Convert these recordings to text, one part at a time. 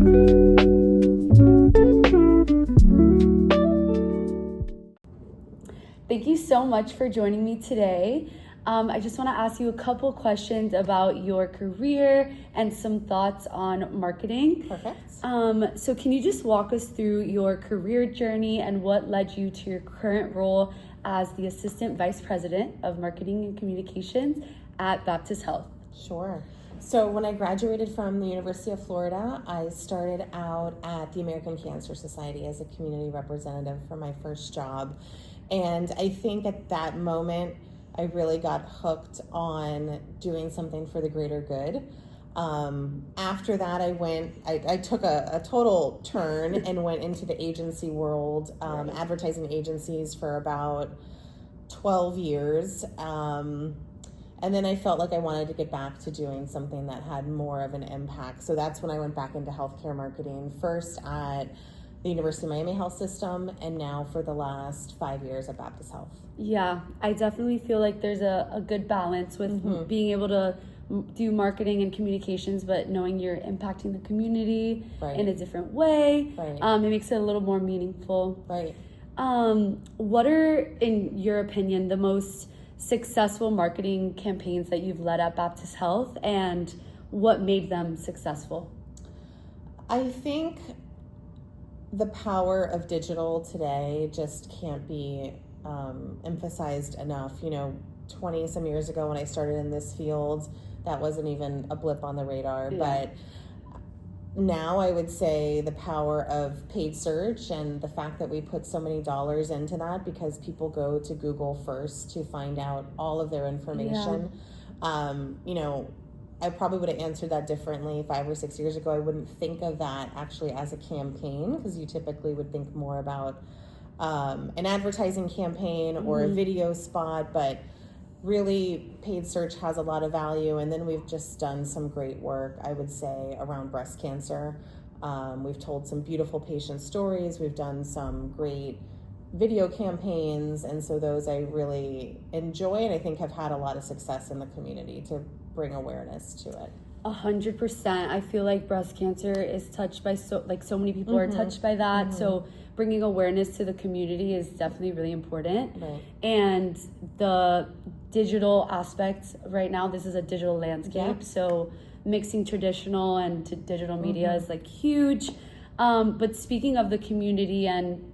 Thank you so much for joining me today. I just want to ask you a couple questions about your career and some thoughts on marketing. Perfect. So can you just walk us through your career journey and what led you to your current role as the Assistant Vice President of Marketing and Communications at Baptist Health? Sure. So when I graduated from the University of Florida, I started out at the American Cancer Society as a community representative for my first job. And I think at that moment, I really got hooked on doing something for the greater good. After that, I took a total turn and went into the agency world, advertising agencies for about 12 years. And then I felt like I wanted to get back to doing something that had more of an impact. So that's when I went back into healthcare marketing, first at the University of Miami Health System, and now for the last 5 years at Baptist Health. Yeah, I definitely feel like there's a good balance with being able to do marketing and communications, but knowing you're impacting the community in a different way. It makes it a little more meaningful. What are, in your opinion, the most successful marketing campaigns that you've led at Baptist Health, and what made them successful? I think the power of digital today just can't be emphasized enough. 20 some years ago when I started in this field, that wasn't even a blip on the radar. But now I would say the power of paid search and the fact that we put so many dollars into that because people go to Google first to find out all of their information. I probably would have answered that differently 5 or 6 years ago. I wouldn't think of that actually as a campaign, because you typically would think more about an advertising campaign or a video spot, but really paid search has a lot of value. And then we've just done some great work, I would say, around breast cancer. We've told some beautiful patient stories. We've done some great video campaigns, and so those I really enjoy and I think have had a lot of success in the community to bring awareness to it. 100%. I feel like breast cancer is touched by so many people are touched by that. So bringing awareness to the community is definitely really important. And the digital aspects right now, this is a digital landscape. So mixing traditional and digital media is like huge. But speaking of the community and,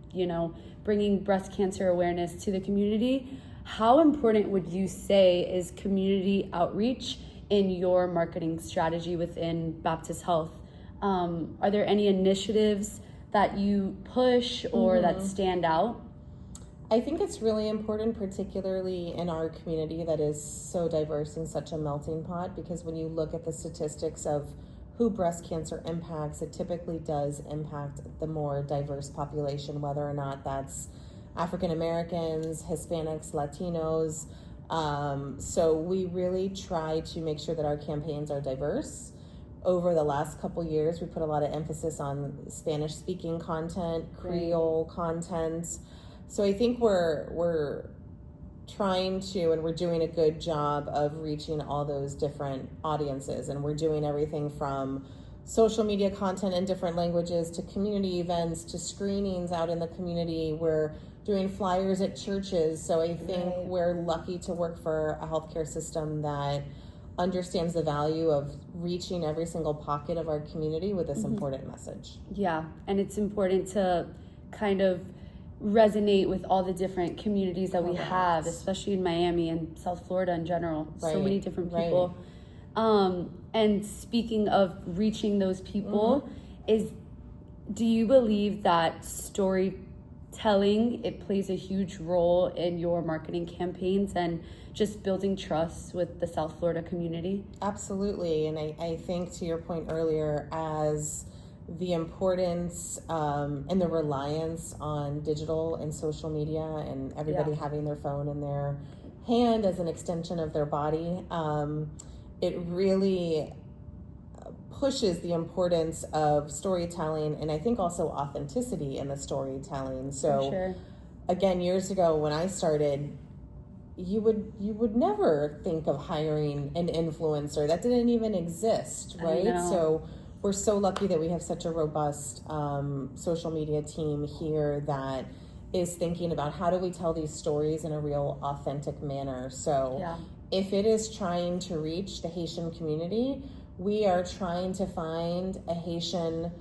bringing breast cancer awareness to the community, how important would you say is community outreach in your marketing strategy within Baptist Health? Are there any initiatives that you push or that stand out? I think it's really important, particularly in our community that is so diverse and such a melting pot, because when you look at the statistics of who breast cancer impacts, it typically does impact the more diverse population, whether or not that's African Americans, Hispanics, Latinos. So we really try to make sure that our campaigns are diverse. Over the last couple years, we put a lot of emphasis on Spanish-speaking content, Creole content. So I think we're trying to, and we're doing a good job of reaching all those different audiences. And we're doing everything from social media content in different languages to community events to screenings out in the community. We're doing flyers at churches. So I think we're lucky to work for a healthcare system that understands the value of reaching every single pocket of our community with this important message. Yeah, and it's important to kind of resonate with all the different communities that we have, especially in Miami and South Florida in general. So many different people. And speaking of reaching those people, do you believe that storytelling, it plays a huge role in your marketing campaigns and just building trust with the South Florida community? Absolutely. And I think, to your point earlier, as the importance and the reliance on digital and social media and everybody having their phone in their hand as an extension of their body, it really pushes the importance of storytelling, and I think also authenticity in the storytelling. So again, years ago when I started, you would never think of hiring an influencer. That didn't even exist, right? So we're so lucky that we have such a robust social media team here that is thinking about how do we tell these stories in a real authentic manner. So if it is trying to reach the Haitian community, we are trying to find a Haitian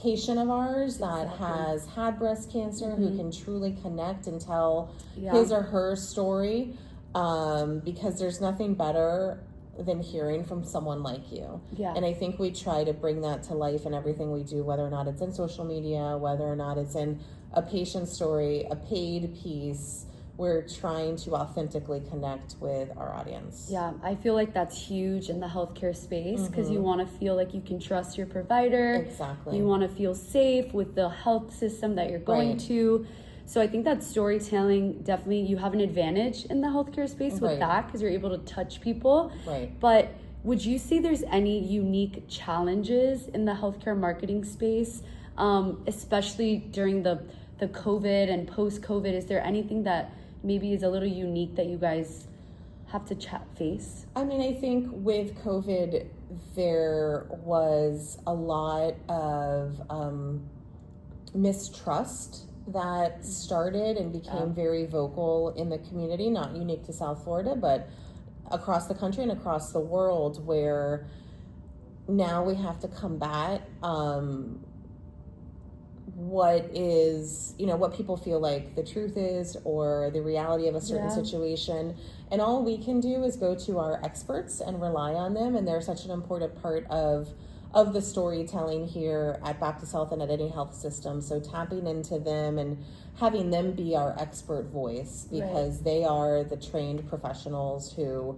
patient of ours that has had breast cancer, who can truly connect and tell his or her story, because there's nothing better than hearing from someone like you. And I think we try to bring that to life in everything we do, whether or not it's in social media, whether or not it's in a patient story, a paid piece. We're trying to authentically connect with our audience. Yeah, I feel like that's huge in the healthcare space, because you want to feel like you can trust your provider. Exactly. You want to feel safe with the health system that you're going to. So I think that storytelling, definitely, you have an advantage in the healthcare space with that, because you're able to touch people. But would you say there's any unique challenges in the healthcare marketing space, especially during the COVID and post-COVID? Is there anything that maybe is a little unique that you guys have to face? I mean, I think with COVID, there was a lot of mistrust that started and became very vocal in the community, not unique to South Florida, but across the country and across the world, where now we have to combat what is, what people feel like the truth is, or the reality of a certain situation. And all we can do is go to our experts and rely on them. And they're such an important part of the storytelling here at Baptist Health and at any health system. So tapping into them and having them be our expert voice, because they are the trained professionals who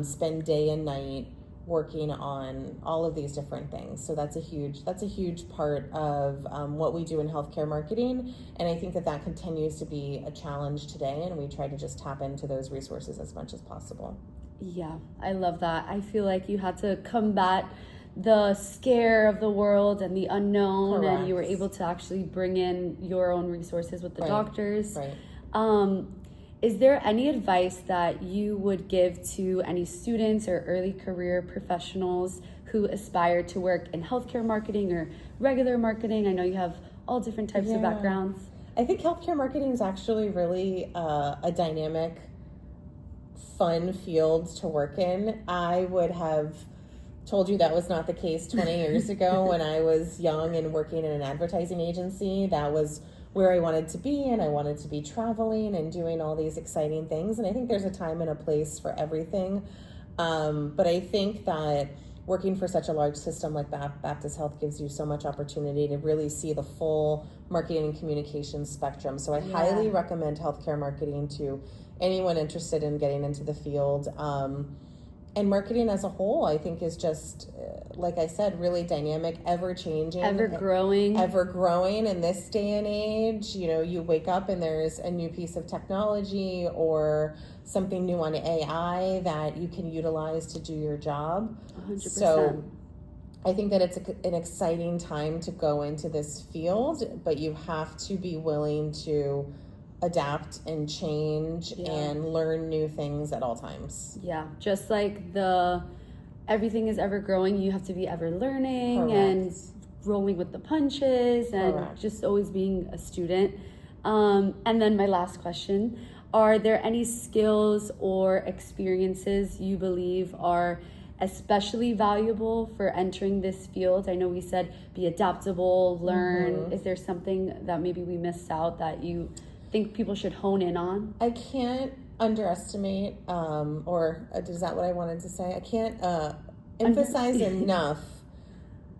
spend day and night working on all of these different things. So that's a huge part of what we do in healthcare marketing. And I think that continues to be a challenge today, and we try to just tap into those resources as much as possible. Yeah, I love that. I feel like you had to combat the scare of the world and the unknown, and you were able to actually bring in your own resources with the doctors. Is there any advice that you would give to any students or early career professionals who aspire to work in healthcare marketing or regular marketing? I know you have all different types of backgrounds. I think healthcare marketing is actually really a dynamic, fun field to work in. I would have told you that was not the case 20 years ago when I was young and working in an advertising agency. That was where I wanted to be, and I wanted to be traveling and doing all these exciting things. And I think there's a time and a place for everything. But I think that working for such a large system like Baptist Health gives you so much opportunity to really see the full marketing and communication spectrum. So I highly recommend healthcare marketing to anyone interested in getting into the field. And marketing as a whole, I think, is just, like I said, really dynamic, ever-changing. Ever-growing. Ever-growing in this day and age. You wake up and there's a new piece of technology or something new on AI that you can utilize to do your job. 100%. So I think that it's an exciting time to go into this field, but you have to be willing to adapt and change and learn new things at all times. Yeah, just like everything is ever growing, you have to be ever learning and rolling with the punches and just always being a student. And then my last question, are there any skills or experiences you believe are especially valuable for entering this field? I know we said be adaptable, learn. Is there something that maybe we missed out that you think people should hone in on? I can't underestimate, or is that what I wanted to say? I can't emphasize enough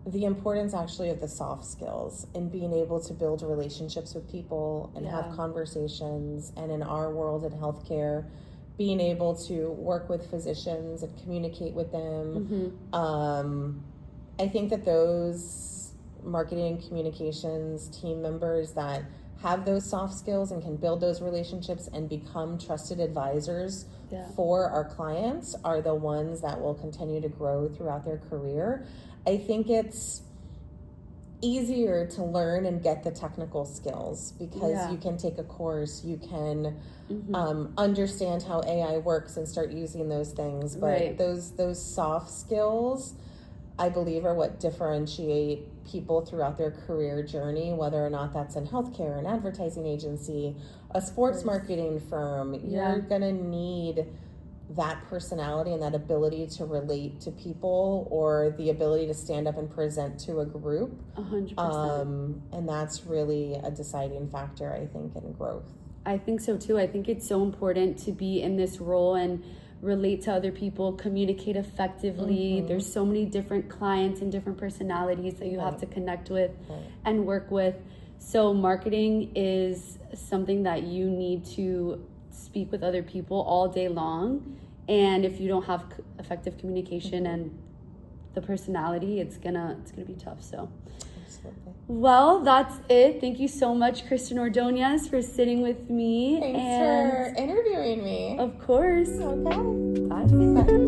the importance actually of the soft skills and being able to build relationships with people and have conversations. And in our world in healthcare, being able to work with physicians and communicate with them. I think that those marketing and communications team members that have those soft skills and can build those relationships and become trusted advisors for our clients are the ones that will continue to grow throughout their career. I think it's easier to learn and get the technical skills because you can take a course, you can understand how AI works and start using those things. But those soft skills, I believe, are what differentiate people throughout their career journey, whether or not that's in healthcare, an advertising agency, a sports marketing firm. You're going to need that personality and that ability to relate to people, or the ability to stand up and present to a group. 100%. And that's really a deciding factor, I think, in growth. I think so too. I think it's so important to be in this role and relate to other people, communicate effectively. There's so many different clients and different personalities that you have to connect with and work with. So marketing is something that you need to speak with other people all day long. And if you don't have effective communication and the personality, it's gonna be tough. So, well, that's it. Thank you so much, Kristen Ordoñez, for sitting with me. Thanks for interviewing me. Of course. Okay. Bye.